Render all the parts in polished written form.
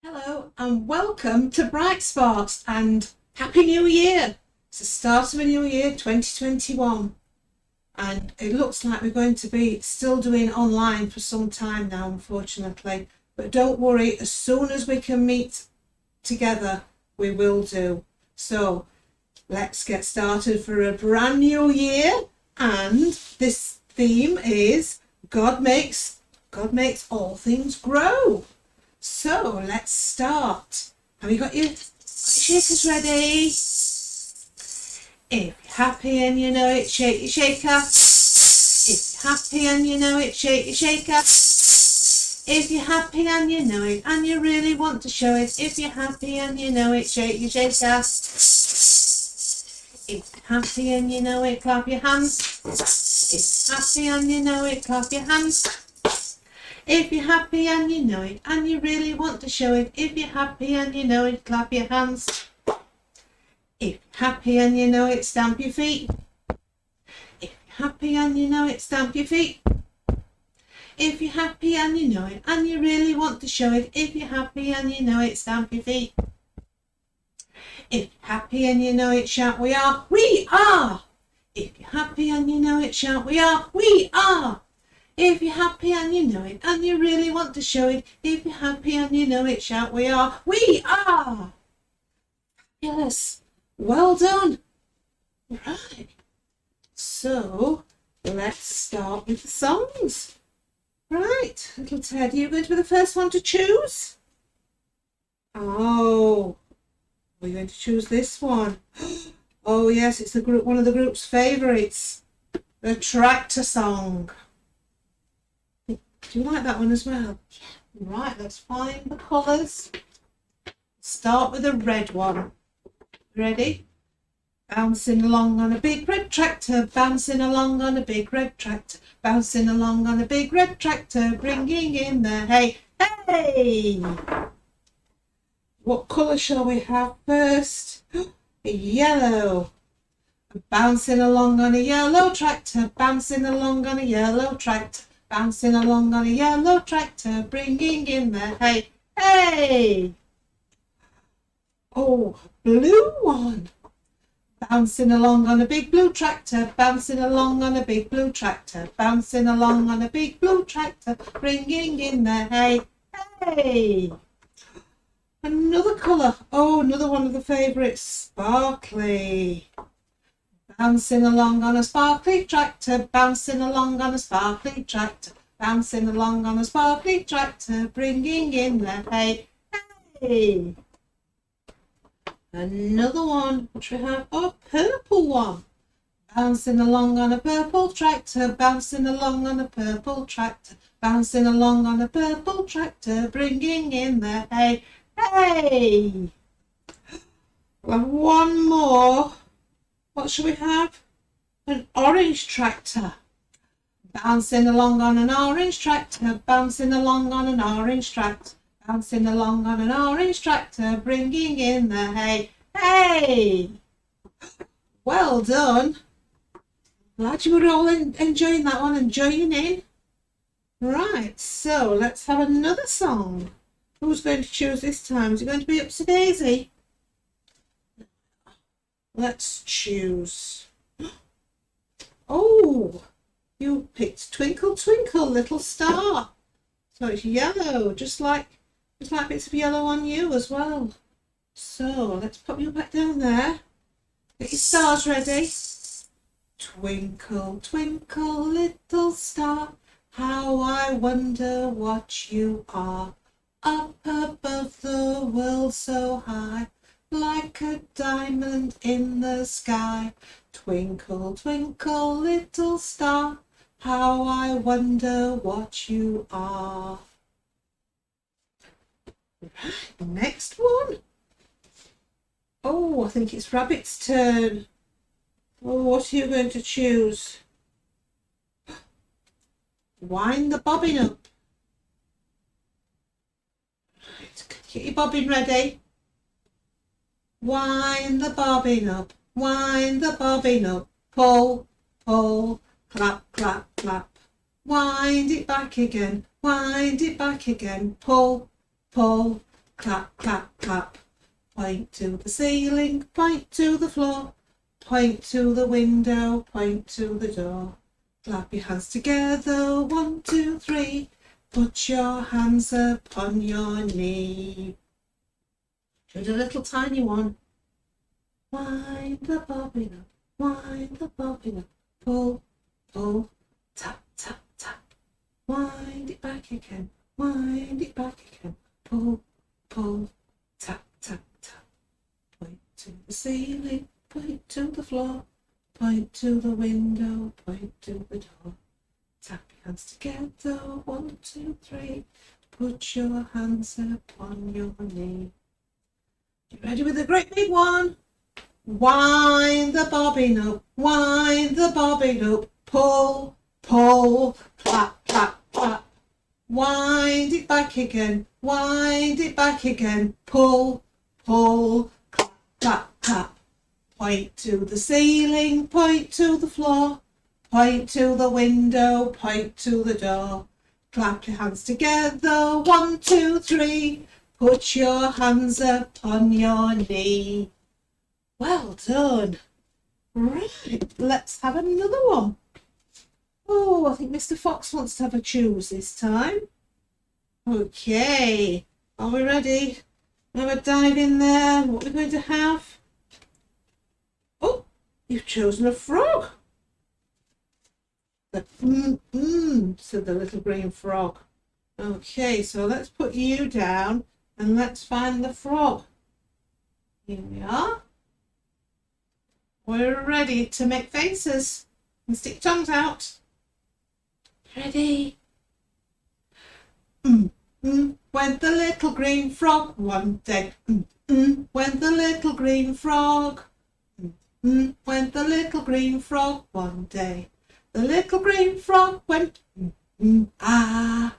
Hello and welcome to Bright Sparks and Happy New Year. It's the start of a new year, 2021, and it looks like we're going to be still doing online for some time now, unfortunately. But don't worry, as soon as we can meet together, we will do. So let's get started for a brand new year, and this theme is God makes all things grow. So let's start. Have you got your shakers ready? If you're happy and you know it, shake your shaker. If you're happy and you know it, shake your shaker. If you're happy and you know it and you really want to show it, if you're happy and you know it, shake your shaker. If you're happy and you know it, clap your hands. If you're happy and you know it, clap your hands. If you're happy and you know it and you really want to show it, if you're happy and you know it, clap your hands. If you're happy and you know it, stamp your feet. If you're happy and you know it, stamp your feet. If you're happy and you know it and you really want to show it, if you're happy and you know it, stamp your feet. If you're happy and you know it, shout we are. We are! If you're happy and you know it, shout we are. We are! If you're happy and you know it and you really want to show it, if you're happy and you know it, shout we are. We are! Yes, well done. Right, so let's start with the songs. Right, little Ted, you're going to be the first one to choose. Oh, we're going to choose this one. Oh yes, it's one of the group's favourites, the Tractor Song. Do you like that one as well? Yeah. Right, let's find the colours. Start with the red one. Ready? Bouncing along on a big red tractor, bouncing along on a big red tractor, bouncing along on a big red tractor, bringing in the hay. Hey! What colour shall we have first? Yellow. Bouncing along on a yellow tractor, bouncing along on a yellow tractor, bouncing along on a yellow tractor, bringing in the hay. Hey! Oh, blue one. Bouncing along on a big blue tractor, bouncing along on a big blue tractor, bouncing along on a big blue tractor, bringing in the hay. Hey! Another colour. Oh, another one of the favourites. Sparkly. Bouncing along on a sparkly tractor, bouncing along on a sparkly tractor, bouncing along on a sparkly tractor, bringing in the hay. Hey! Another one. What do we have? Oh, purple one. Bouncing along on a purple tractor, bouncing along on a purple tractor, bouncing along on a purple tractor, bringing in the hay. Hey! We'll have one more. What shall we have? An orange tractor. Bouncing along on an orange tractor, bouncing along on an orange tractor, bouncing along on an orange tractor, bringing in the hay. Hey! Well done. Glad you were all enjoying that one and joining in. Right, so let's have another song. Who's going to choose this time? Is it going to be Upsy Daisy? Let's choose. Oh, you picked Twinkle Twinkle Little Star. So it's yellow, just like bits of yellow on you as well. So let's pop you back down there. Get your stars ready. Twinkle, twinkle, little star, how I wonder what you are. Up above the world so high, like a diamond in the sky. Twinkle, twinkle, little star, how I wonder what you are. Right, next one. Oh, I think it's Rabbit's turn. Oh, what are you going to choose? Wind the bobbin up. Right, get your bobbin ready. Wind the bobbin up, wind the bobbin up, pull, pull, clap, clap, clap. Wind it back again, wind it back again, pull, pull, clap, clap, clap. Point to the ceiling, point to the floor, point to the window, point to the door. Clap your hands together, 1, 2, 3. Put your hands upon your knee. Do a little tiny one. Wind the bobbin up, wind the bobbin up. Pull, pull, tap, tap, tap. Wind it back again, wind it back again. Pull, pull, tap, tap, tap. Point to the ceiling, point to the floor, point to the window, point to the door. Tap your hands together, 1, 2, 3. Put your hands upon your knee. You ready with a great big one? Wind the bobbin up, wind the bobbin up. Pull, pull, clap, clap, clap. Wind it back again, wind it back again. Pull, pull, clap, clap, clap. Point to the ceiling, point to the floor, point to the window, point to the door. Clap your hands together, 1, 2, 3. Put your hands upon your knee. Well done. Right, let's have another one. Oh, I think Mr. Fox wants to have a choose this time. Okay, are we ready? Have a dive in there. What are we going to have? Oh, you've chosen a frog. Said the little green frog. Okay, so let's put you down and let's find the frog. Here we are. We're ready to make faces and stick tongues out. Ready? Went the little green frog one day. Went the little green frog. Went the little green frog one day. The little green frog went, ah.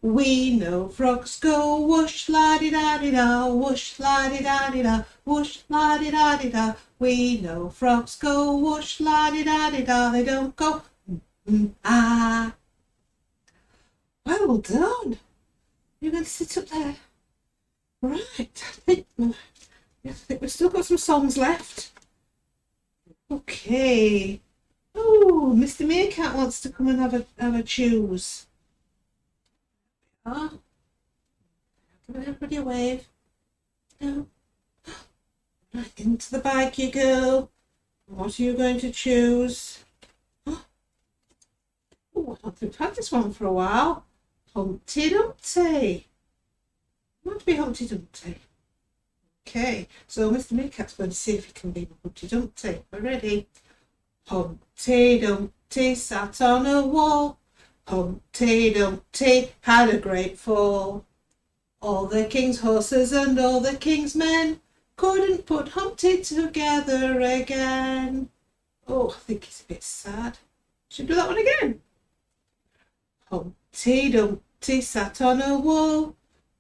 We know frogs go whoosh la di da di da, whoosh la di da di da, whoosh la di da di da. We know frogs go whoosh la di da di da. They don't go ah. Well done. You're going to sit up there. Right. I think we've still got some songs left. Okay. Oh, Mr. Meerkat wants to come and have a choose. Give everybody a wave. No. Right, into the bag you go. What are you going to choose? Oh, I don't think we've had this one for a while. Humpty Dumpty. Want to be Humpty Dumpty? Okay, so Mr. Meerkat's going to see if he can be Humpty Dumpty. We're ready. Humpty Dumpty sat on a wall. Humpty Dumpty had a great fall. All the king's horses and all the king's men couldn't put Humpty together again. Oh, I think it's a bit sad. Should we do that one again? Humpty Dumpty sat on a wall.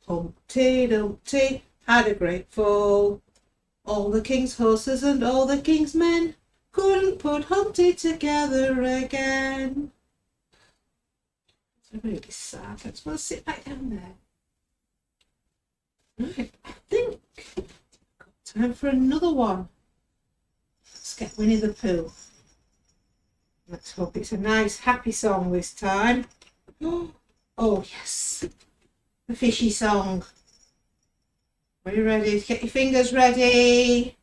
Humpty Dumpty had a great fall. All the king's horses and all the king's men couldn't put Humpty together again. It's really sad. I just want to sit back down there. Right, I think I've got time for another one. Let's get Winnie the Pooh. Let's hope it's a nice, happy song this time. Oh, yes. The fishy song. Are you ready? Get your fingers ready.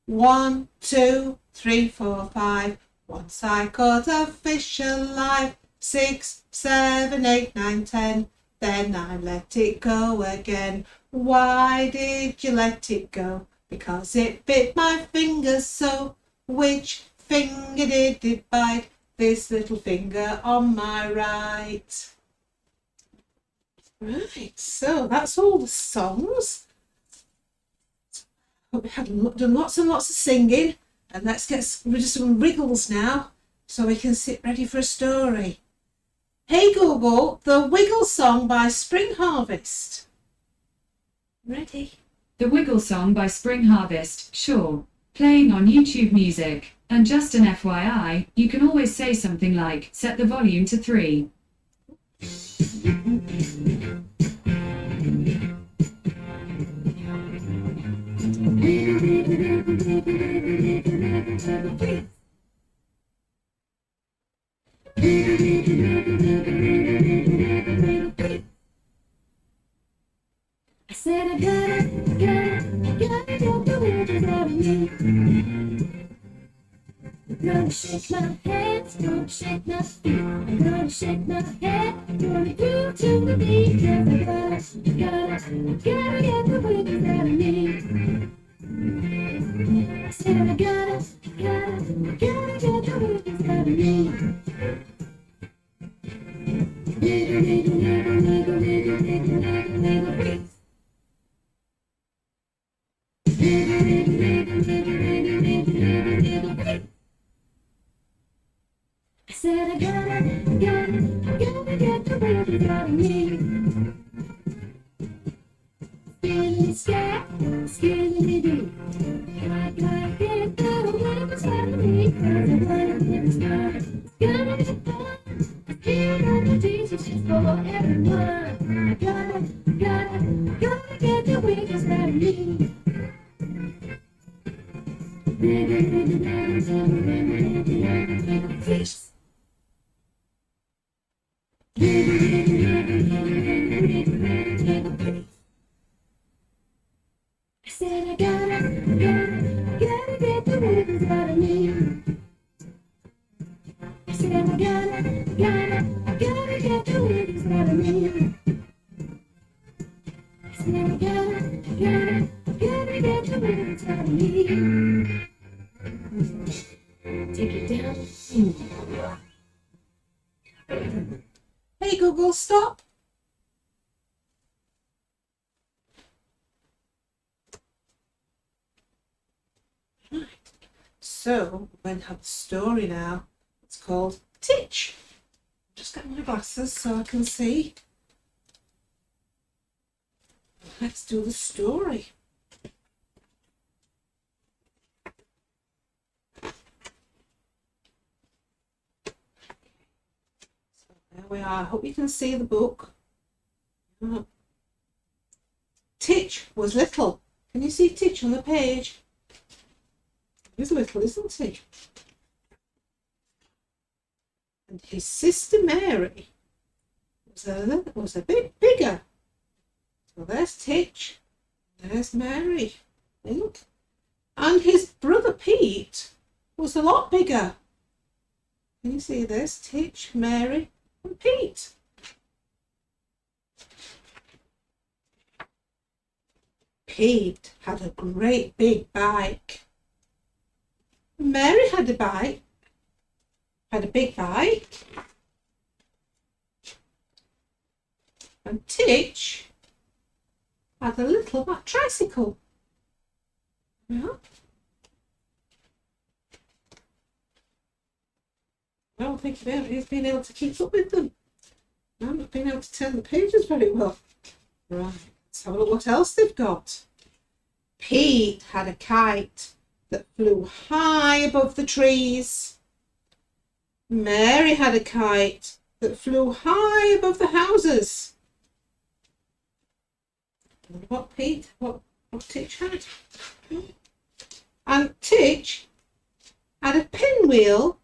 1, 2, 3, 4, 5. Once I caught a fish alive. 6, 7, 8, 9, 10. Then I let it go again. Why did you let it go? Because it bit my finger so. Which finger did it bite? This little finger on my right. Right, so that's all the songs. Hope we have done lots and lots of singing. And let's get rid of some wriggles now so we can sit ready for a story. Hey Google, the Wiggle Song by Spring Harvest. Ready? The Wiggle Song by Spring Harvest, sure. Playing on YouTube Music. And just an FYI, you can always say something like, set the volume to 3. I said I gotta get the wiggles out of me. Gonna shake my hands, gonna shake my feet. I'm gonna shake my head, gonna groove to the beat. 'Cause I gotta get the wiggles out of me. I said I gotta get the wiggles out of me. Wiggle, wiggle, wiggle, wiggle, wiggle, wiggle, wiggle, wiggle, wiggle. Wiggle, wiggle, wiggle, wiggle, wiggle, wiggle, wiggle, wiggle, wiggle. I said I gotta get the wiggles out of me. Skilly scat, skilly doo. I gotta get the wiggles out of me. 'Cause I wanna get started. It's gonna be fun. Here on the Jesus is for everyone. I gotta get the wiggles out of me. Wiggle, wiggle, wiggle, wiggle, wiggle, wiggle, wiggle, wiggle, fish. Wiggle, wiggle, wiggle, wiggle, wiggle, wiggle, wiggle, wiggle, fish. I said I gotta get the wiggles out of me. I said I gotta get the wiggles out of me. I said I gotta get the wiggles out of me. Take it down. Hey Google, stop. Right. So we're going to have a story now. It's called Titch. Just get my glasses so I can see. Let's do the story. So there we are. I hope you can see the book. Titch was little. Can you see Titch on the page? He's little, isn't he? And his sister Mary was a bit bigger. So there's Titch, there's Mary, think. And his brother Pete was a lot bigger. Can you see this? Titch, Mary, and Pete. Pete had a great big bike. Mary had a big bike. And Titch had a little tricycle. Yeah. I don't think he's been able to keep up with them. I'm not being able to turn the pages very well. Right, let's have a look what else they've got. Pete had a kite that flew high above the trees. Mary had a kite that flew high above the houses. What Titch had? And Titch had a pinwheel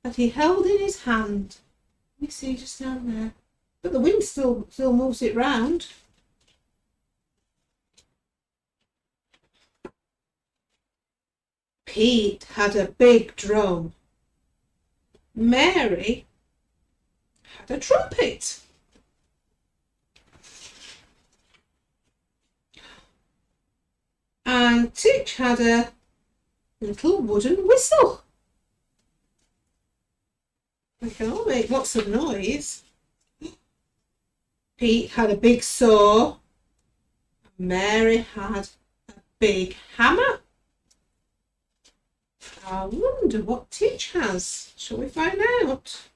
that he held in his hand. You see just down there. But the wind still moves it round. Pete had a big drum. Mary had a trumpet. And Titch had a little wooden whistle. They can all make lots of noise. Pete had a big saw. Mary had a big hammer. I wonder what Titch has. Shall we find out?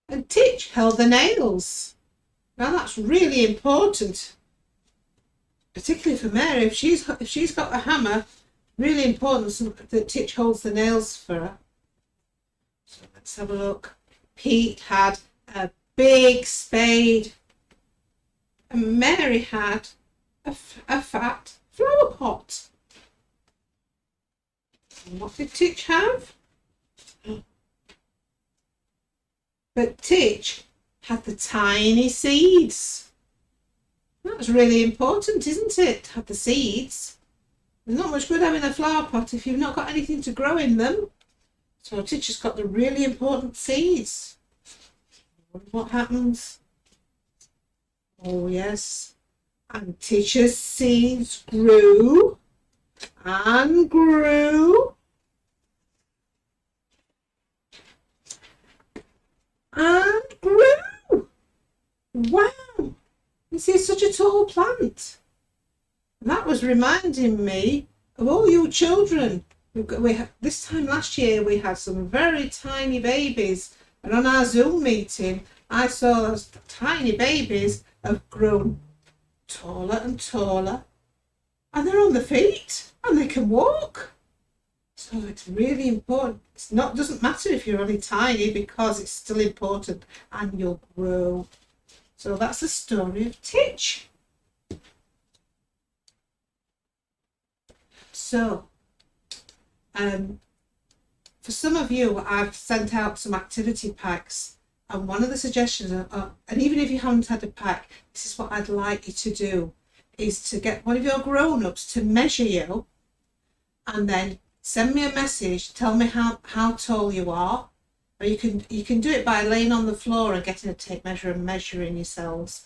And Titch held the nails. Now that's really important, particularly for Mary. If she's got a hammer, really important that Titch holds the nails for her. So let's have a look. Pete had a big spade, and Mary had a fat flower pot. And what did Titch have? But Titch had the tiny seeds. That was really important, isn't it? Had the seeds. There's not much good having a flower pot if you've not got anything to grow in them. So Titch has got the really important seeds. What happens? Oh yes. And Titch's seeds grew and grew and grew. Wow, this is such a tall plant. And that was reminding me of all you children. This time last year we had some very tiny babies, and on our Zoom meeting I saw those tiny babies have grown taller and taller, and they're on their feet and they can walk. So it's really important. Doesn't matter if you're only tiny, because it's still important and you'll grow. So that's the story of Titch. So for some of you, I've sent out some activity packs, and one of the suggestions, and even if you haven't had a pack, this is what I'd like you to do, is to get one of your grown-ups to measure you, and then send me a message, tell me how tall you are. Or you can do it by laying on the floor and getting a tape measure and measuring yourselves,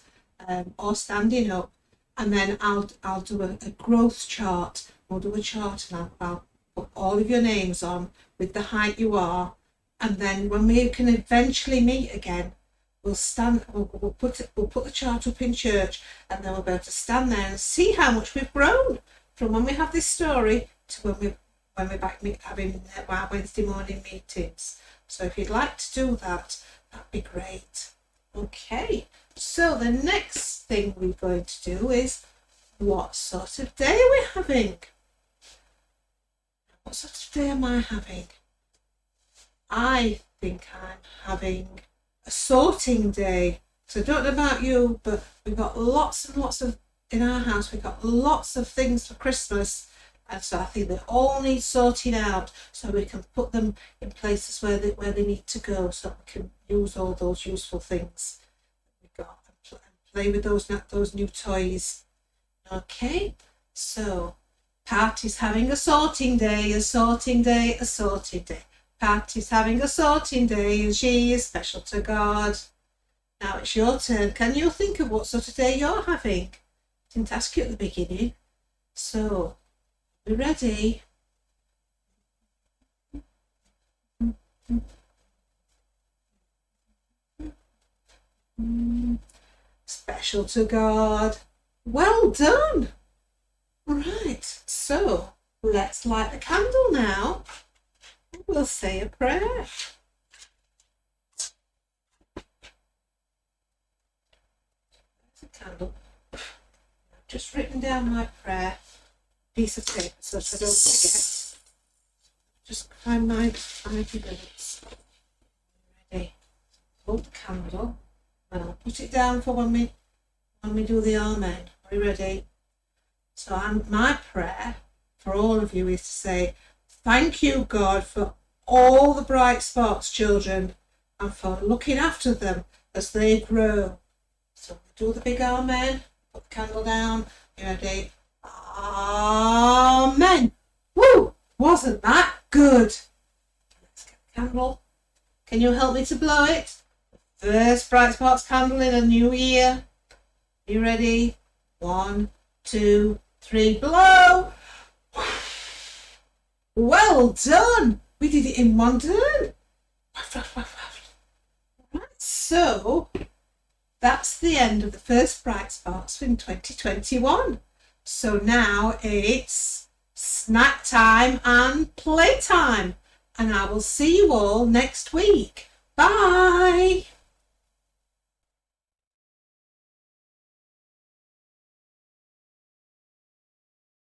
or standing up, and then I'll do a growth chart. We'll do a chart, and I'll put all of your names on with the height you are, and then when we can eventually meet again, we'll put the chart up in church, and then we'll be able to stand there and see how much we've grown from when we have this story to when we're back having our Wednesday morning meetings. So if you'd like to do that, that'd be great. Okay, so the next thing we're going to do is, what sort of day are we having? What sort of day am I having? I think I'm having a sorting day. So I don't know about you, but we've got lots and lots of, in our house, we've got lots of things for Christmas. And so I think they all need sorting out, so we can put them in places where they need to go, so we can use all those useful things we've got and play with those new toys. Okay, so Patty's having a sorting day, a sorting day, a sorting day. Patty's having a sorting day, and she is special to God. Now it's your turn. Can you think of what sort of day you're having? I didn't ask you at the beginning. So, are you ready? Special to God. Well done. Right, so let's light the candle now. We'll say a prayer. There's a candle. I've just written down my prayer. Piece of paper so that I don't forget. Just find my 5 minutes. Ready? Hold the candle, and I'll put it down for when we do the Amen. Are you ready? So my prayer for all of you is to say, thank you, God, for all the Bright Sparks children and for looking after them as they grow. So we'll do the big Amen. Put the candle down. You ready? Amen. Woo! Wasn't that good? Let's get the candle. Can you help me to blow it? The first Bright Sparks candle in a new year. Are you ready? 1, 2, 3, blow! Well done! We did it in one turn. Right, so that's the end of the first Bright Sparks in 2021. So now it's snack time and playtime, and I will see you all next week. Bye!